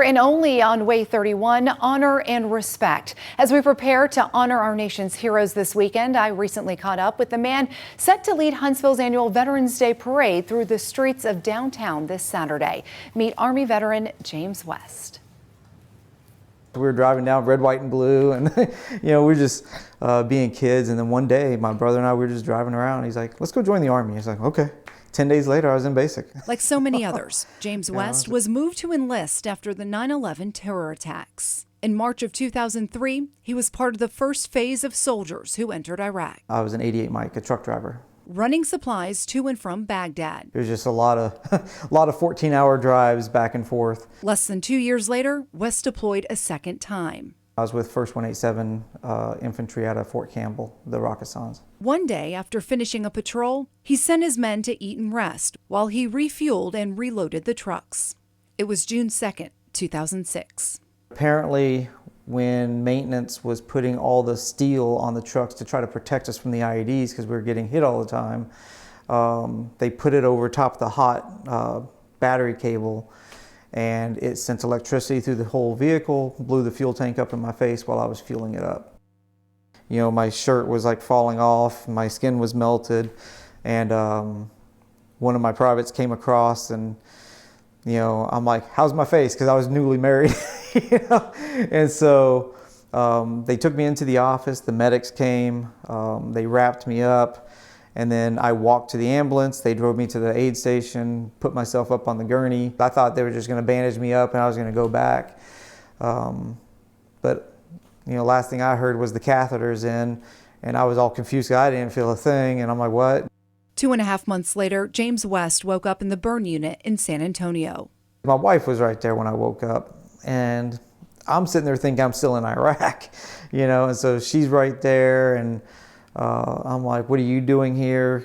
And only on Way 31, honor and respect. As we prepare to honor our nation's heroes this weekend, I recently caught up with the man set to lead Huntsville's annual Veterans Day parade through the streets of downtown this Saturday. Meet Army veteran James West. We were driving down red, white, and blue, and we were just being kids. And then one day, my brother and I were just driving around. He's like, "Let's go join the Army." He's like, "Okay." 10 days later, I was in basic. Like so many others, James West was moved to enlist after the 9/11 terror attacks. In March of 2003, he was part of the first phase of soldiers who entered Iraq. I was an 88 Mike, a truck driver, running supplies to and from Baghdad. It was just a lot of 14-hour drives back and forth. Less than 2 years later, West deployed a second time. I was with 1st 187 Infantry out of Fort Campbell, the Rakkasans. One day, after finishing a patrol, he sent his men to eat and rest while he refueled and reloaded the trucks. It was June 2nd, 2006. Apparently, when maintenance was putting all the steel on the trucks to try to protect us from the IEDs because we were getting hit all the time, they put it over top of the hot battery cable, and it sent electricity through the whole vehicle, blew the fuel tank up in my face while I was fueling it up. My shirt was like falling off, my skin was melted, and one of my privates came across, and I'm like, "How's my face?" Because I was newly married, And so they took me into the office, the medics came, they wrapped me up, and then I walked to the ambulance. They drove me to the aid station, put myself up on the gurney. I thought they were just going to bandage me up and I was going to go back. But last thing I heard was the catheter's in, and I was all confused. I didn't feel a thing, and I'm like, "What?" 2.5 months later, James West woke up in the burn unit in San Antonio. My wife was right there when I woke up, and I'm sitting there thinking I'm still in Iraq, and so she's right there, and I'm like, "What are you doing here?"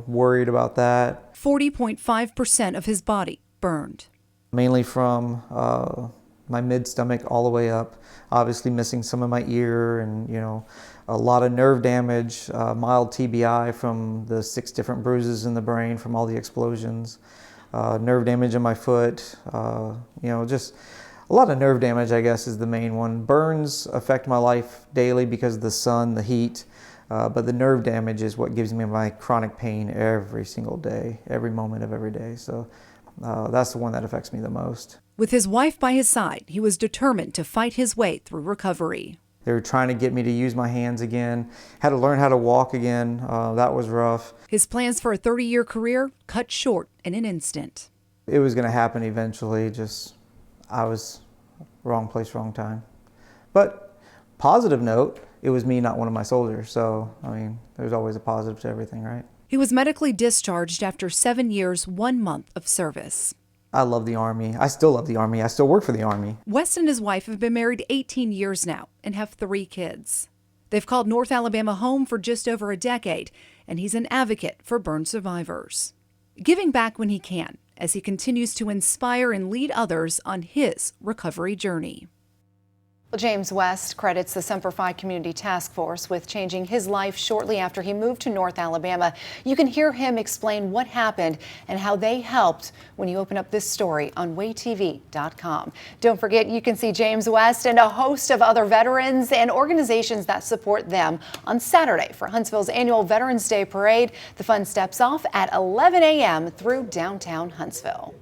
Worried about that. 40.5% of his body burned. Mainly from my mid-stomach all the way up, obviously missing some of my ear, and a lot of nerve damage, mild TBI from the 6 different bruises in the brain from all the explosions, nerve damage in my foot, just a lot of nerve damage, I guess, is the main one. Burns affect my life daily because of the sun, the heat, but the nerve damage is what gives me my chronic pain every single day, every moment of every day. So that's the one that affects me the most. With his wife by his side, he was determined to fight his way through recovery. They were trying to get me to use my hands again, had to learn how to walk again. That was rough. His plans for a 30-year career cut short in an instant. It was going to happen eventually, I was wrong place, wrong time. But positive note, it was me, not one of my soldiers. So, there's always a positive to everything, right? He was medically discharged after 7 years, 1 month of service. I love the Army. I still love the Army. I still work for the Army. West and his wife have been married 18 years now and have 3 kids. They've called North Alabama home for just over a decade, and he's an advocate for burn survivors, giving back when he can as he continues to inspire and lead others on his recovery journey. James West credits the Semper Fi Community Task Force with changing his life shortly after he moved to North Alabama. You can hear him explain what happened and how they helped when you open up this story on waytv.com. Don't forget, you can see James West and a host of other veterans and organizations that support them on Saturday for Huntsville's annual Veterans Day Parade. The fun steps off at 11 a.m. through downtown Huntsville.